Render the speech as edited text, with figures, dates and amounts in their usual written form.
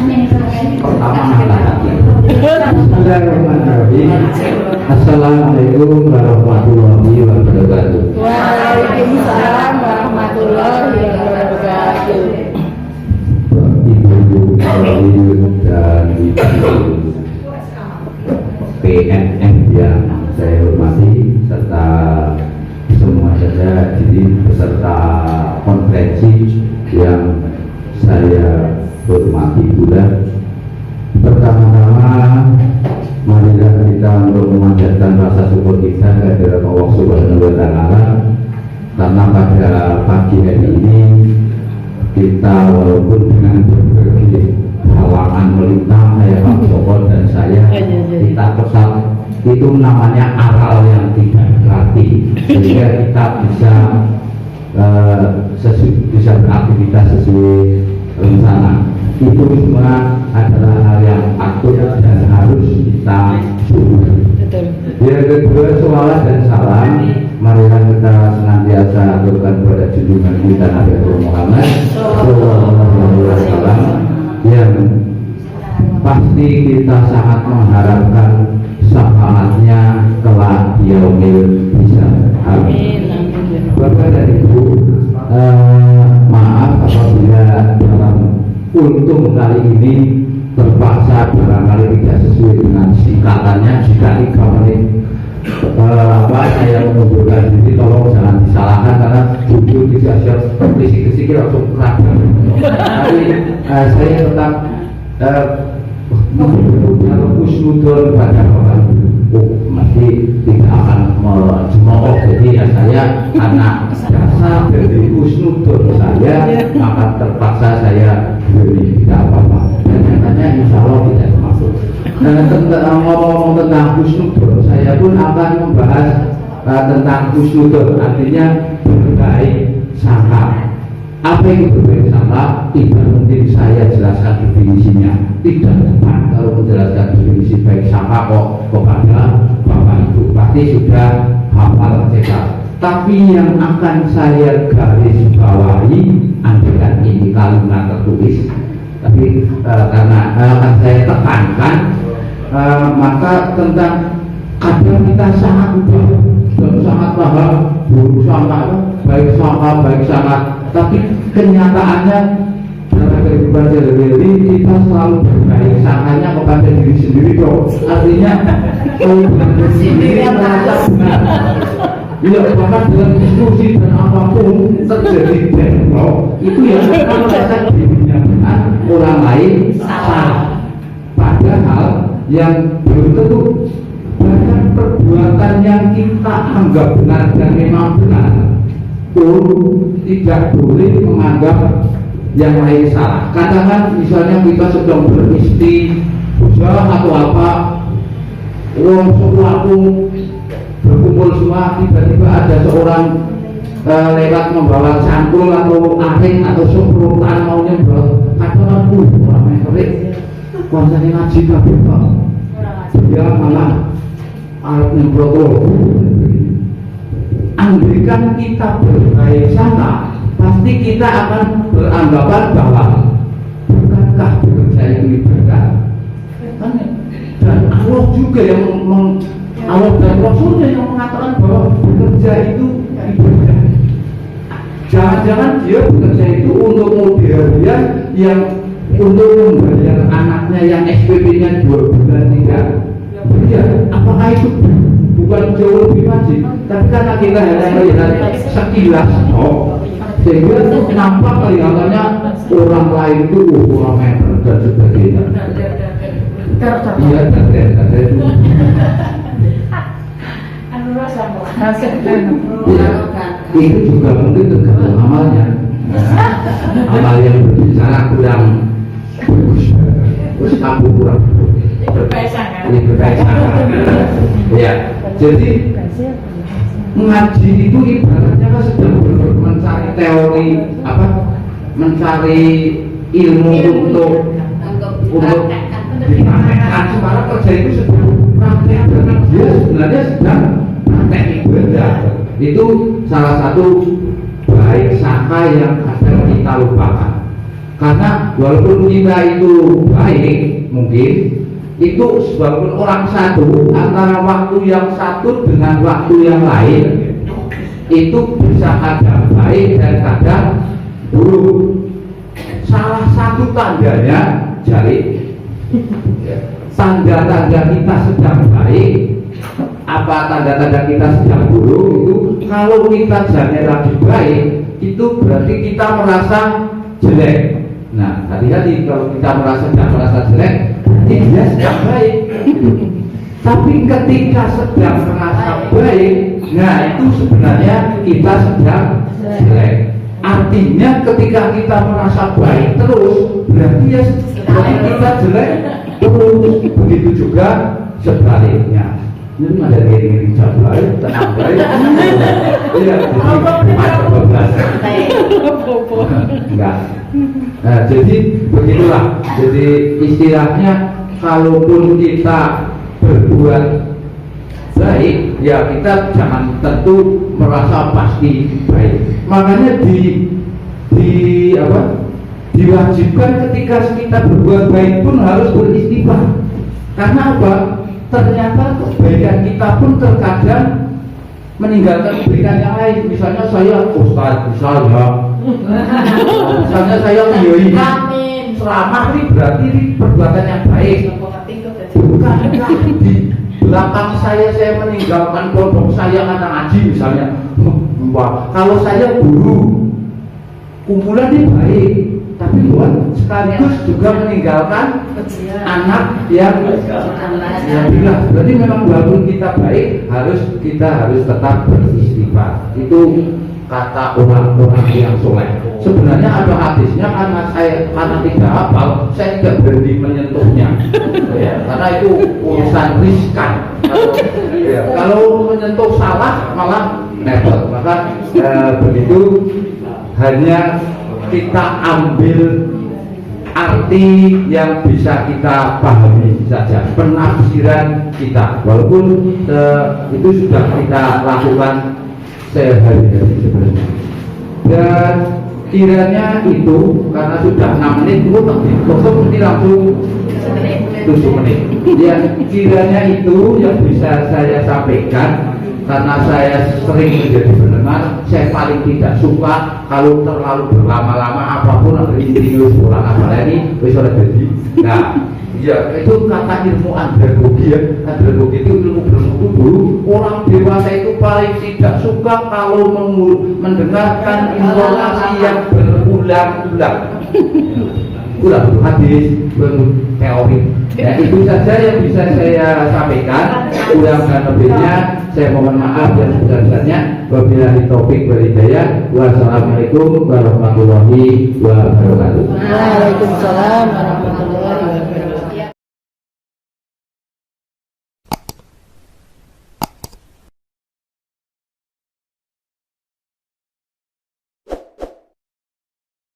pertama hati. Bismillahirrahmanirrahim. Assalamualaikum warahmatullahi wabarakatuh. Waalaikumsalam warahmatullahi wabarakatuh. Ibu-ibu dan ibu PNM yang saya hormati serta semua saja jadi peserta konferensi yang saya hormati pula. Pertama-tama marilah kita untuk memanjatkan rasa syukur kita kepada Allah Subhanahu wa Ta'ala karena pada pagi hari ini kita walaupun dengan berbagai halangan melintang Pak Joko dan saya kita kesal itu namanya akal yang tidak berarti sehingga kita bisa beraktivitas sesuai rencana. Itu semua adalah hal yang patut dan harus kita syukuri. Yang kedua, sholawat dan salam marilah kita senantiasa aturkan kepada junjungan kita Nabi Muhammad SAW yang pasti kita sangat mengharapkan syafaatnya kelak di yaumil hisab. Amin. Bapak dan Ibu, maaf apabila dalam kultum kali ini terpaksa barangkali tidak sesuai dengan singkatannya. Jika 3 menit saya mengundurkan diri, tolong jangan disalahkan karena jujur tidak siap kesik-kesik langsung keragam. Tapi saya tetap kalau husnudon pada orang mesti tidak akan mencemooh. Jadi ya saya anak dasar dari husnudon saya, maka terpaksa saya beri tidak apa-apa. Dan katanya insya Allah tidak termasuk. Ngomong tentang husnudon, saya pun akan membahas tentang husnudon, artinya berbaik sangka. Apa yang berbaik sangka tidak mungkin saya jelaskan definisinya, tidak tepat kalau menjelaskan definisi baik sangka kok kepada Bapak Ibu pasti sudah hafal cetak. Tapi yang akan saya garis bawahi, andaikan ini kalimat tertulis, tapi karena akan saya tekankan, maka tentang kadang kita sangat mudah dan sangat paham buruk sangka, baik sangka, tapi kenyataannya dalam kehidupan sehari-hari kita selalu berbaik sangkanya kepada diri sendiri kok. Artinya sendiri yang merasa benar. Bila bahkan dalam diskusi dan apapun terjadi bentrok, itu yang kalau merasa dirinya benar, orang lain salah. Padahal yang belum tentu banyak perbuatan yang kita anggap benar dan memang benar pun tidak boleh menganggap yang lain salah. Kadang-kadang misalnya kita sedang beristi atau apa, sesuatu berkumpul semua, tiba-tiba ada seorang lewat membawa cangkul atau aring atau semprotan mau nyemprot, kadang-kadang orang yang kerik kuasanya ngaji kabeh Pak, dia malah alat nyemprot. Andaikan kita berbaik sangka, pasti kita akan beranggapan bahwa bukankah bekerja itu ibadah, dan Allah juga yang Allah dan Rasulnya yang mengatakan bahwa bekerja itu ibadah. Jangan-jangan dia bekerja itu untuk modern yang untuk membayar anaknya yang SPP-nya 2 bulan tidak bekerja. Apakah itu bukan jauh lebih wajib? Tapi karena kita hanya melihat sekilas sehingga nampak kelihatannya orang lain itu orang meter dan sebagainya. Iya, dan itu. Itu juga mungkin tergantung amalnya. Amal yang berbicara kurang bagus, terus kamu kurang berbaik. Ya, jadi mengaji itu ibaratnya kan sedang mencari teori apa, mencari ilmu untuk dipraktekkan. Sekarang kerja itu sedang praktek, karena dia sebenarnya sedang praktek ibadah. Itu salah satu baik sangka yang kadang kita lupakan. Karena walaupun kita itu baik, mungkin itu walaupun orang satu, antara waktu yang satu dengan waktu yang lain itu bisa kadang baik dan kadang buruk. Salah satu tandanya jadi tanda-tanda kita sedang baik, apa tanda-tanda kita sedang buruk itu kalau kita jadi lagi baik itu berarti kita merasa jelek. Nah, hati-hati kalau kita tidak merasa jelek, dia sedang baik. Tapi ketika sedang merasa baik, nah itu sebenarnya kita sedang jelek. Artinya ketika kita merasa baik terus, berarti ya kita jelek terus. Begitu juga sebaliknya. Ini ada yang baik, tenang baik. Iya, enggak. Nah, jadi begitulah. Jadi istilahnya, kalaupun kita berbuat baik, ya kita jangan tentu merasa pasti baik. Makanya diwajibkan ketika kita berbuat baik pun harus beristighfar. Karena apa? Ternyata kebaikan kita pun terkadang meninggalkan kebaikan yang lain. Misalnya saya ustaz, misalnya saya kiai, ceramah ini berarti ini perbuatan yang baik. Bukan di belakang saya meninggalkan pondok saya kata ngaji misalnya. Wah, kalau saya guru, kumpulan ini baik, tapi buat sekaligus juga meninggalkan anak yang bilang. Berarti memang walaupun kita baik, kita harus tetap beristighfar. Itu kata orang-orang yang soleh. Sebenarnya ada hadisnya, karena tidak hafal, saya tidak berani menyentuhnya. Ya, karena itu urusan riskan. Kalau menyentuh salah malah nepot. Maka begitu hanya kita ambil arti yang bisa kita pahami saja, penafsiran kita, walaupun itu sudah kita lakukan sehari-hari sebenarnya. Dan kiranya itu karena sudah 6 menit itu kosong, ini langsung 7 menit. Ya, kiranya itu yang bisa saya sampaikan. Karena saya sering menjadi pendengar, saya paling tidak suka kalau terlalu berlama-lama apapun ada intinya sekolah apa ini bisa jadi. Nah, ya itu kata ilmu andragogi ya. Andragogi itu ilmu bertubuh. Orang dewasa itu paling tidak suka kalau mendengarkan informasi yang berulang-ulang. Ulang hadis, teori. Ya, itu saja yang bisa saya sampaikan. Kurang dan lebihnya saya mohon maaf yang sebesar-besarnya. Wabillahi taufik wal hidayah. Wassalamualaikum warahmatullahi wabarakatuh. Waalaikumsalam warahmatullahi wabarakatuh.